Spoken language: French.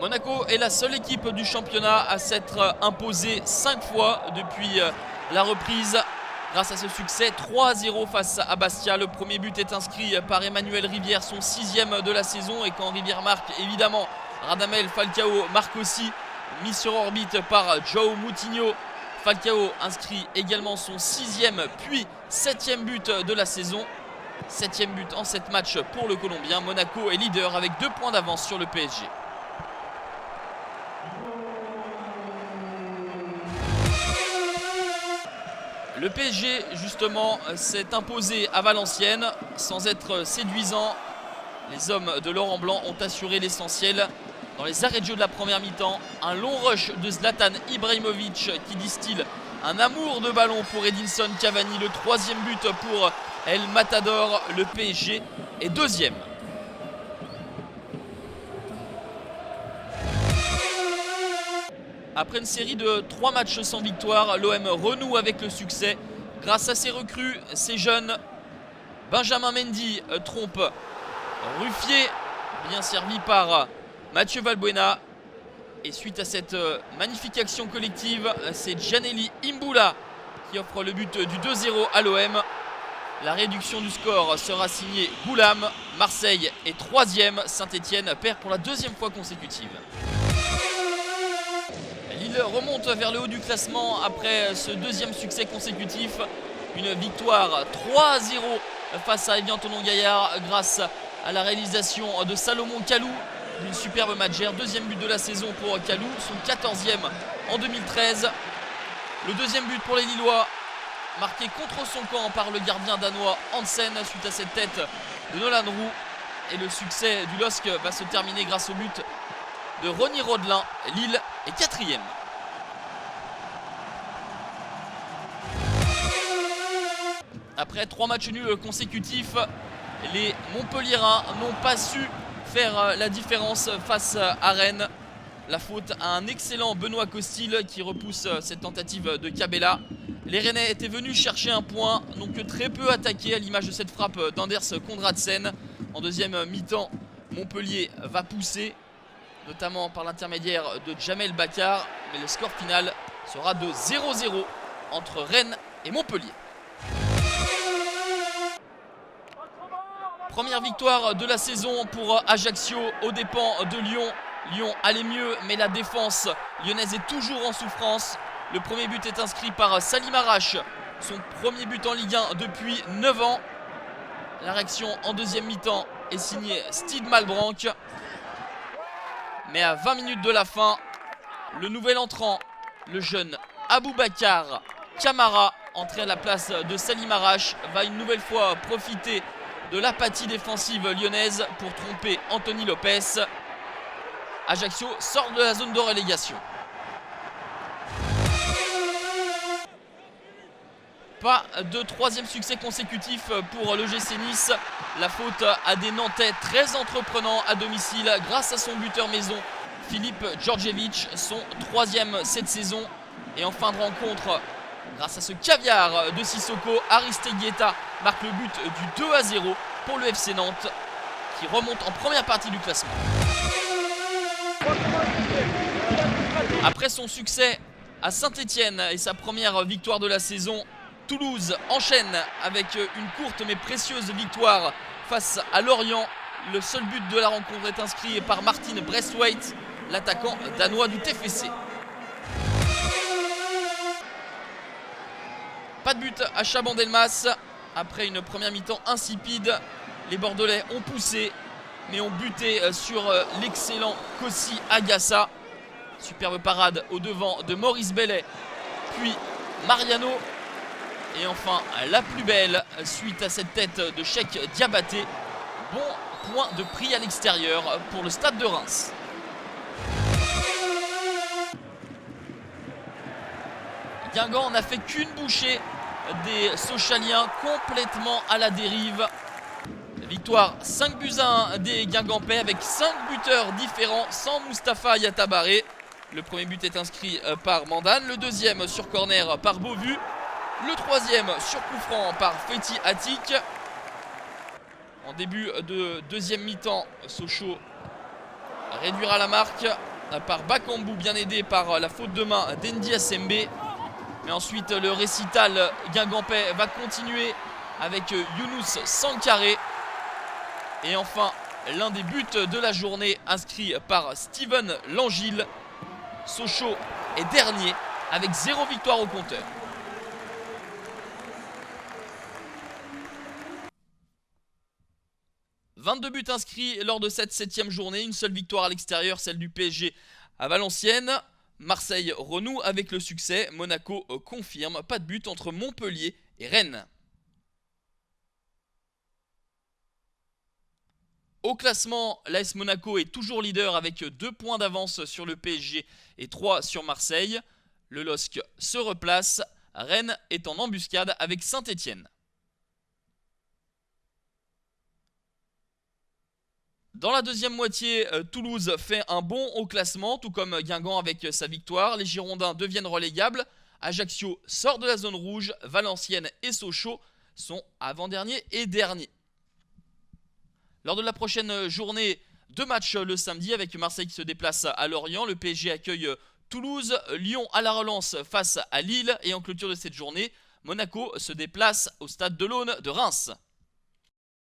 Monaco est la seule équipe du championnat à s'être imposée 5 fois depuis la reprise. Grâce à ce succès, 3-0 face à Bastia. Le premier but est inscrit par Emmanuel Rivière, son 6e de la saison. Et quand Rivière marque, évidemment, Radamel Falcao marque aussi, mis sur orbite par João Moutinho. Falcao inscrit également son 6e puis 7e but de la saison. 7e but en 7 matchs pour le Colombien. Monaco est leader avec 2 points d'avance sur le PSG. Le PSG, justement, s'est imposé à Valenciennes sans être séduisant. Les hommes de Laurent Blanc ont assuré l'essentiel. Dans les arrêts de jeu de la première mi-temps, un long rush de Zlatan Ibrahimovic qui distille un amour de ballon pour Edinson Cavani. Le 3e but pour El Matador. Le PSG est 2e. Après une série de 3 matchs sans victoire, l'OM renoue avec le succès. Grâce à ses recrues, ses jeunes, Benjamin Mendy trompe Ruffier, bien servi par Mathieu Valbuena. Et suite à cette magnifique action collective, c'est Gianelli Imbula qui offre le but du 2-0 à l'OM. La réduction du score sera signée Goulam. Marseille est 3e, Saint-Etienne perd pour la 2e fois consécutive. Lille remonte vers le haut du classement après ce 2e succès consécutif. Une victoire 3-0 face à Evian Tonon-Gaillard grâce à la réalisation de Salomon Kalou d'une superbe matchère. 2e but de la saison pour Kalou, son 14e en 2013. Le 2e but pour les Lillois, marqué contre son camp par le gardien danois Hansen suite à cette tête de Nolan Roux. Et le succès du LOSC va se terminer grâce au but de Ronny Rodelin. Lille est 4e. Après 3 matchs nuls consécutifs, les Montpelliérains n'ont pas su faire la différence face à Rennes. La faute à un excellent Benoît Costil qui repousse cette tentative de Cabella. Les Rennais étaient venus chercher un point, n'ont que très peu attaqué à l'image de cette frappe d'Anders Kondratsen. En 2e mi-temps, Montpellier va pousser, notamment par l'intermédiaire de Jamel Bakar. Mais le score final sera de 0-0 entre Rennes et Montpellier. Première victoire de la saison pour Ajaccio aux dépens de Lyon. Lyon allait mieux, mais la défense lyonnaise est toujours en souffrance. Le premier but est inscrit par Salim Arash, son premier but en Ligue 1 depuis 9 ans. La réaction en 2e mi-temps est signée Steve Malbranck. Mais à 20 minutes de la fin, le nouvel entrant, le jeune Aboubacar Kamara, entré à la place de Salim Arash, va une nouvelle fois profiter de l'apathie défensive lyonnaise pour tromper Anthony Lopez. Ajaccio sort de la zone de relégation. Pas de 3e succès consécutif pour l'OGC Nice. La faute à des Nantais très entreprenants à domicile grâce à son buteur maison, Philippe Djordjevic, son 3e cette saison. Et en fin de rencontre, grâce à ce caviar de Sissoko, Aristeguieta marque le but du 2-0 pour le FC Nantes qui remonte en première partie du classement. Après son succès à Saint-Etienne et sa première victoire de la saison, Toulouse enchaîne avec une courte mais précieuse victoire face à Lorient. Le seul but de la rencontre est inscrit par Martin Braithwaite, l'attaquant danois du TFC. Pas de but à Chabandelmas. Après une première mi-temps insipide, les Bordelais ont poussé mais ont buté sur l'excellent Kossi Agassa. Superbe parade au devant de Maurice Bellet, puis Mariano. Et enfin la plus belle suite à cette tête de Cheikh Diabaté. Bon point de prix à l'extérieur pour le stade de Reims. Guingamp n'a fait qu'une bouchée des Sochaliens, complètement à la dérive. Victoire 5-1 des Guingampais avec 5 buteurs différents sans Mustapha Yatabaré. Le premier but est inscrit par Mandane, le deuxième sur corner par Beauvu, le troisième sur coup franc par Fethi Attic. En début de deuxième mi-temps, Sochaux réduira la marque. par Bakambu, bien aidé par la faute de main d'Endi Asembe. Mais ensuite le récital guingampais va continuer avec Younous Sankaré. Et enfin l'un des buts de la journée inscrit par Steven Langille. Sochaux est dernier avec 0 victoire au compteur. « 22 buts inscrits lors de cette 7e journée, une seule victoire à l'extérieur, celle du PSG à Valenciennes. Marseille renoue avec le succès, Monaco confirme, pas de but entre Montpellier et Rennes. Au classement, l'AS Monaco est toujours leader avec 2 points d'avance sur le PSG et 3 sur Marseille. Le LOSC se replace, Rennes est en embuscade avec Saint-Etienne. Dans la deuxième moitié, Toulouse fait un bond au classement, tout comme Guingamp avec sa victoire. Les Girondins deviennent relégables. Ajaccio sort de la zone rouge. Valenciennes et Sochaux sont avant-derniers et derniers. Lors de la prochaine journée, 2 matchs le samedi avec Marseille qui se déplace à Lorient. Le PSG accueille Toulouse. Lyon à la relance face à Lille. Et en clôture de cette journée, Monaco se déplace au stade de l'Aune de Reims.